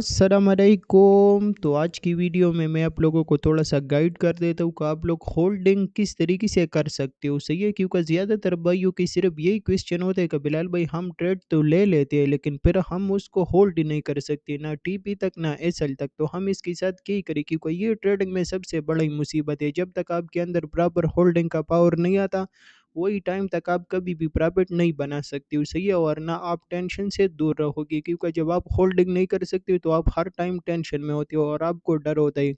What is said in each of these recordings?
अस्सलामुअलैकुम। तो आज की वीडियो में मैं आप लोगों को थोड़ा सा गाइड कर देता हूँ कि आप लोग होल्डिंग किस तरीके से कर सकते हो। सही है, क्योंकि ज़्यादातर भाइयों की सिर्फ यही क्वेश्चन होता है कि बिलाल भाई हम ट्रेड तो ले लेते हैं लेकिन फिर हम उसको होल्ड ही नहीं कर सकते, ना टीपी तक ना एसएल तक। तो हम इसके साथ क्या ही करें, क्योंकि ये ट्रेडिंग में सबसे बड़ी मुसीबत है। जब तक आपके अंदर बराबर होल्डिंग का पावर नहीं आता वही टाइम तक आप कभी भी प्रॉफिट नहीं बना सकते हो। सही है, और ना आप टेंशन से दूर रहोगे, क्योंकि जब आप होल्डिंग नहीं कर सकते हो तो आप हर टाइम टेंशन में होते हो और आपको डर होता है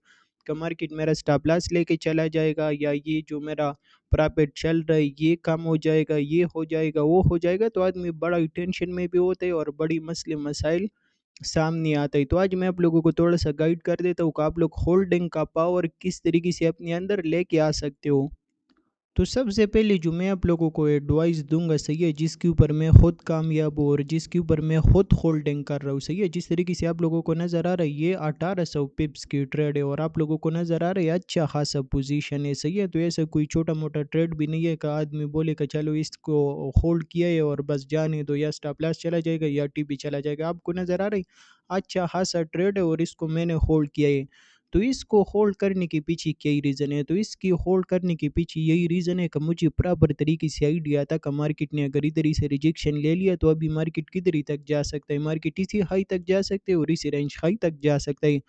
कि मार्केट मेरा स्टॉप लॉस लेके चला जाएगा, या ये जो मेरा प्रॉफिट चल रहा है ये कम हो जाएगा, ये हो जाएगा, वो हो जाएगा। तो आदमी बड़ा ही टेंशन में भी होता है और बड़ी मसले मसाइल सामने आता है। तो आज मैं आप लोगों को थोड़ा सा गाइड कर देता हूँ कि आप लोग होल्डिंग का पावर किस तरीके से अपने अंदर लेके आ सकते हो। तो सबसे पहले जो मैं आप लोगों को एडवाइस दूंगा, सही है, जिसके ऊपर मैं खुद कामयाब हूँ और जिसके ऊपर मैं खुद होल्डिंग कर रहा हूँ। सही है, जिस तरीके से आप लोगों को नज़र आ रहा है ये 1800 पिप्स की ट्रेड है और आप लोगों को नज़र आ रहा है अच्छा खासा पोजीशन है। सही है, तो ऐसा कोई छोटा मोटा ट्रेड भी नहीं है कि आदमी बोले कि चलो इसको होल्ड किया है और बस जाने दो, या स्टॉप लॉस चला जाएगा या टीपी चला जाएगा। आपको नज़र आ रहा है अच्छा खासा ट्रेड है और इसको मैंने होल्ड किया है। तो इसको होल्ड करने के पीछे क्या ही रीज़न है, तो इसकी होल्ड करने के पीछे यही रीज़न है कि मुझे प्रॉपर तरीके से आइडिया था कि मार्केट ने अगर इधर ही से रिजेक्शन ले लिया तो अभी मार्केट किधर ही तक जा सकता है, मार्केट इसी हाई तक जा सकते है और इसी रेंज हाई तक जा सकता है।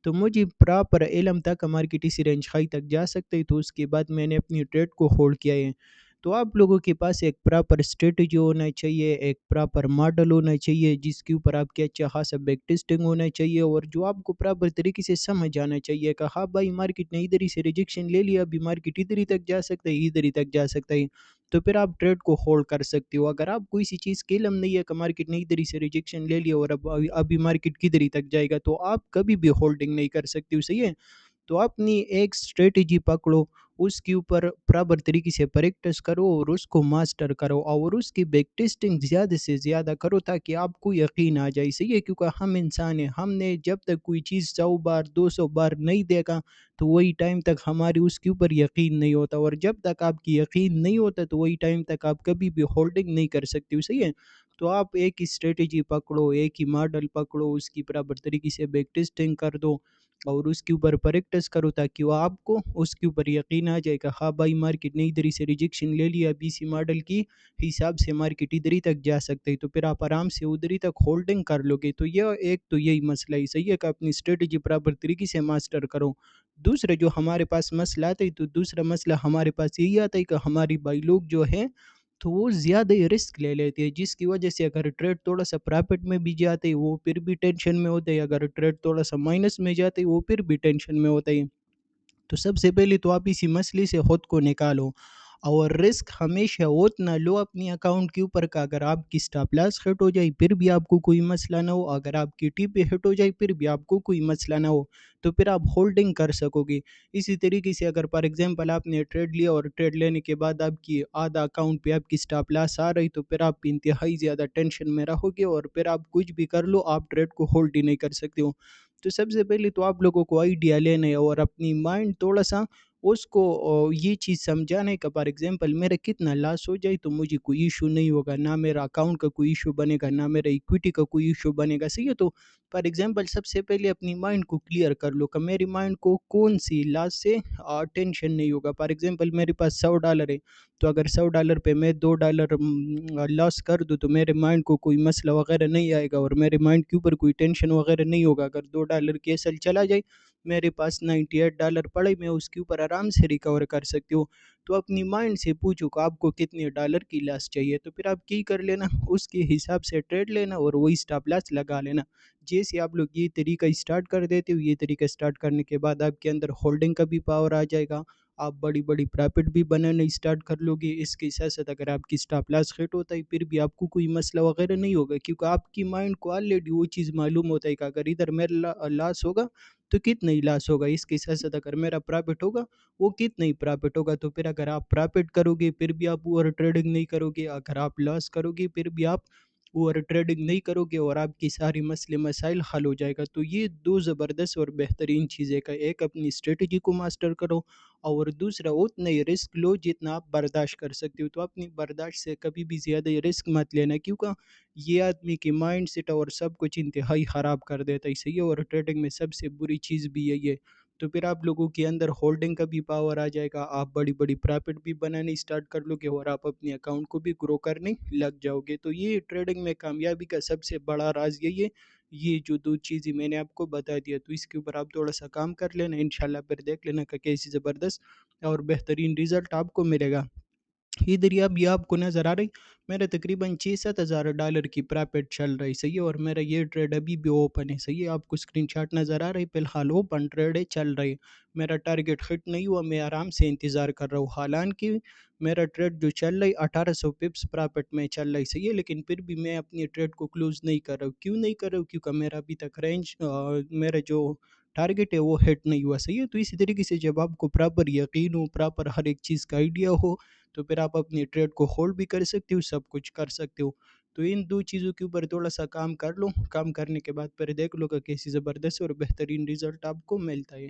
तो मुझे प्रॉपर इल्म था कि मार्केट इसी रेंज हाई तक जा सकते है, तो उसके बाद मैंने अपनी ट्रेड को होल्ड किया है। तो आप लोगों के पास एक प्रॉपर स्ट्रेटजी होना चाहिए, एक प्रॉपर मॉडल होना चाहिए जिसके ऊपर आपके अच्छा खासा बैक टेस्टिंग होना चाहिए और जो आपको प्रॉपर तरीके से समझ आना चाहिए कि हाँ भाई मार्केट ने इधर ही से रिजेक्शन ले लिया, अभी मार्केट इधर ही तक जा सकता है, इधर ही तक जा सकता है। तो फिर आप ट्रेड को होल्ड कर सकते हो। अगर आपको इसी चीज़ की इल्म नहीं है कि मार्केट ने इधर ही से रिजेक्शन ले लिया और अब अभी मार्केट किधर ही तक जाएगा, तो आप कभी भी होल्डिंग नहीं कर सकते हो। सही है, तो अपनी एक स्ट्रेटजी पकड़ो, उसके ऊपर बराबर तरीके से प्रैक्टिस करो और उसको मास्टर करो और उसकी बैक टेस्टिंग ज़्यादा से ज़्यादा करो ताकि आपको यकीन आ जाए। सही है, क्योंकि हम इंसान हैं, हमने जब तक कोई चीज़ 100 बार 200 बार नहीं देखा तो वही टाइम तक हमारी उसके ऊपर यकीन नहीं होता, और जब तक आपकी यकीन नहीं होता तो वही टाइम तक आप कभी भी होल्डिंग नहीं कर सकते हो। सही है, तो आप एक ही स्ट्रेटजी पकड़ो, एक ही मॉडल पकड़ो, उसकी बराबर तरीके से बैक टेस्टिंग कर दो और उसके ऊपर प्रैक्टिस करो ताकि वो आपको उसके ऊपर यकीन आ जाएगा, हाँ भाई मार्केट ने इधर ही से रिजेक्शन ले लिया, बीसी मॉडल की हिसाब से मार्केट इधर ही तक जा सकते हैं, तो फिर आप आराम से उधर ही तक होल्डिंग कर लोगे। तो यह एक तो यही मसला है। सही है कि अपनी स्ट्रेटजी बराबर तरीके से मास्टर करो। दूसरा जो हमारे पास मसला आता है, तो दूसरा मसला हमारे पास यही आता है कि हमारी भाई लोग जो है तो वो ज़्यादा ही रिस्क ले लेते हैं, जिसकी वजह से अगर ट्रेड थोड़ा-सा प्रॉफ़िट में भी जाते हैं, वो फिर भी टेंशन में होते हैं, अगर ट्रेड थोड़ा-सा माइनस में जाते हैं, वो फिर भी टेंशन में होते हैं। तो सबसे पहले तो आप इसी मसले से खुद को निकालो और रिस्क हमेशा उतना लो अपनी अकाउंट के ऊपर का, अगर आपकी स्टॉप लॉस हिट हो जाए फिर भी आपको कोई मसला ना हो, अगर आपकी टीपी हिट हो जाए फिर भी आपको कोई मसला ना हो, तो फिर आप होल्डिंग कर सकोगे। इसी तरीके से अगर फॉर एग्जांपल आपने ट्रेड लिया और ट्रेड लेने के बाद आपकी आधा अकाउंट पे आपकी स्टॉप लॉस आ रही, तो फिर आप इंतहाई ज़्यादा टेंशन में रहोगे और फिर आप कुछ भी कर लो आप ट्रेड को होल्ड ही नहीं कर सकते हो। तो सबसे पहले तो आप लोगों को आइडिया लेना है और अपनी माइंड थोड़ा-सा उसको ये चीज़ समझाना है कि फॉर एग्ज़ाम्पल मेरा कितना लॉस हो जाए तो मुझे कोई इश्यू नहीं होगा, ना मेरा अकाउंट का कोई इश्यू बनेगा, ना मेरा इक्विटी का कोई इश्यू बनेगा। सही है, तो फॉर एग्ज़ाम्पल सबसे पहले अपनी माइंड को क्लियर कर लो कि मेरी माइंड को कौन-सी लॉस से टेंशन नहीं होगा। फॉर एग्ज़ाम्पल मेरे पास $100 है, तो अगर $100 पे मैं $2 लॉस कर दूँ तो मेरे माइंड को कोई मसला वगैरह नहीं आएगा और मेरे माइंड के ऊपर कोई टेंशन वगैरह नहीं होगा। अगर $2 की एसएल चला जाए, मेरे पास $98 पड़े, मैं उसके ऊपर आराम से रिकवर कर सकती हूँ। तो अपनी माइंड से पूछो कि आपको कितने डॉलर की लॉस चाहिए, तो फिर आप क्या कर लेना, उसके हिसाब से ट्रेड लेना और वही स्टॉप लॉस लगा लेना। जैसे आप लोग ये तरीका स्टार्ट कर देते हो, ये तरीका स्टार्ट करने के बाद आपके अंदर होल्डिंग का भी पावर आ जाएगा, आप बड़ी-बड़ी प्रॉफ़िट भी बनाना स्टार्ट कर लोगे। इसके साथ-साथ अगर आपकी स्टॉप लॉस हिट होता है फिर भी आपको कोई मसला वगैरह नहीं होगा, क्योंकि आपकी माइंड को ऑलरेडी वो चीज़ मालूम होता है कि अगर इधर मेरा लॉस होगा तो कितना ही लॉस होगा, इसके साथ-साथ अगर मेरा प्रॉफ़िट होगा वो कितना ही प्रॉफ़िट होगा। तो फिर अगर आप प्रॉफ़िट करोगे फिर भी आप ओवर ट्रेडिंग नहीं करोगे, अगर आप लॉस करोगे फिर भी आप اوور ٹریڈنگ نہیں کرو گے اور آپ کی ساری مسئلے مسائل حل ہو جائے گا۔ تو یہ دو زبردست اور بہترین چیزیں کا، ایک اپنی اسٹریٹجی کو ماسٹر کرو اور دوسرا اتنا ہی رسک لو جتنا آپ برداشت کر سکتے ہو۔ تو اپنی برداشت سے کبھی بھی زیادہ رسک مت لینا، کیونکہ یہ آدمی کی مائنڈ سیٹ اور سب کچھ انتہائی خراب کر دیتا ہے، صحیح ہے، اور ٹریڈنگ میں سب سے بری چیز بھی یہی ہے۔ تو پھر آپ لوگوں کے اندر ہولڈنگ کا بھی پاور آ جائے گا، آپ بڑی بڑی پرافٹ بھی بنانے اسٹارٹ کر لو گے اور آپ اپنے اکاؤنٹ کو بھی گرو کرنے لگ جاؤ گے۔ تو یہ ٹریڈنگ میں کامیابی کا سب سے بڑا راز یہی ہے، یہ جو دو چیزیں میں نے آپ کو بتا دیا، تو اس کے اوپر آپ تھوڑا سا کام کر لینا، انشاءاللہ پھر دیکھ لینا کہ کیسی زبردست اور بہترین رزلٹ آپ کو ملے گا۔ ادھر یہ آپ کو نظر آ رہی، میرا تقریباً 6-7 ہزار ڈالر کی پرافٹ چل رہی، صحیح ہے، اور میرا یہ ٹریڈ ابھی بھی اوپن ہے، صحیح ہے، آپ کو اسکرین شاٹ نظر آ رہی، فی الحال اوپن ٹریڈ ہے، چل رہی، میرا ٹارگٹ ہٹ نہیں ہوا، میں آرام سے انتظار کر رہا ہوں، حالانکہ میرا ٹریڈ جو چل رہی 1800 پپس پرافٹ میں چل رہی، صحیح ہے، لیکن پھر بھی میں اپنی ٹریڈ کو کلوز نہیں کر رہا ہوں، کیوں نہیں کر رہا ہوں؟ کیونکہ میرا ابھی تک رینج، میرا جو ٹارگٹ ہے وہ ہٹ نہیں ہوا، صحیح ہے۔ تو اسی طریقے سے جب آپ کو پراپر یقین ہو، پراپر ہر ایک چیز کا آئیڈیا ہو، تو پھر آپ اپنی ٹریڈ کو ہولڈ بھی کر سکتے ہو، سب کچھ کر سکتے ہو۔ تو ان دو چیزوں کے اوپر تھوڑا سا کام کر لو، کام کرنے کے بعد پھر دیکھ لو کہ کیسی زبردست اور بہترین رزلٹ آپ کو ملتا ہے۔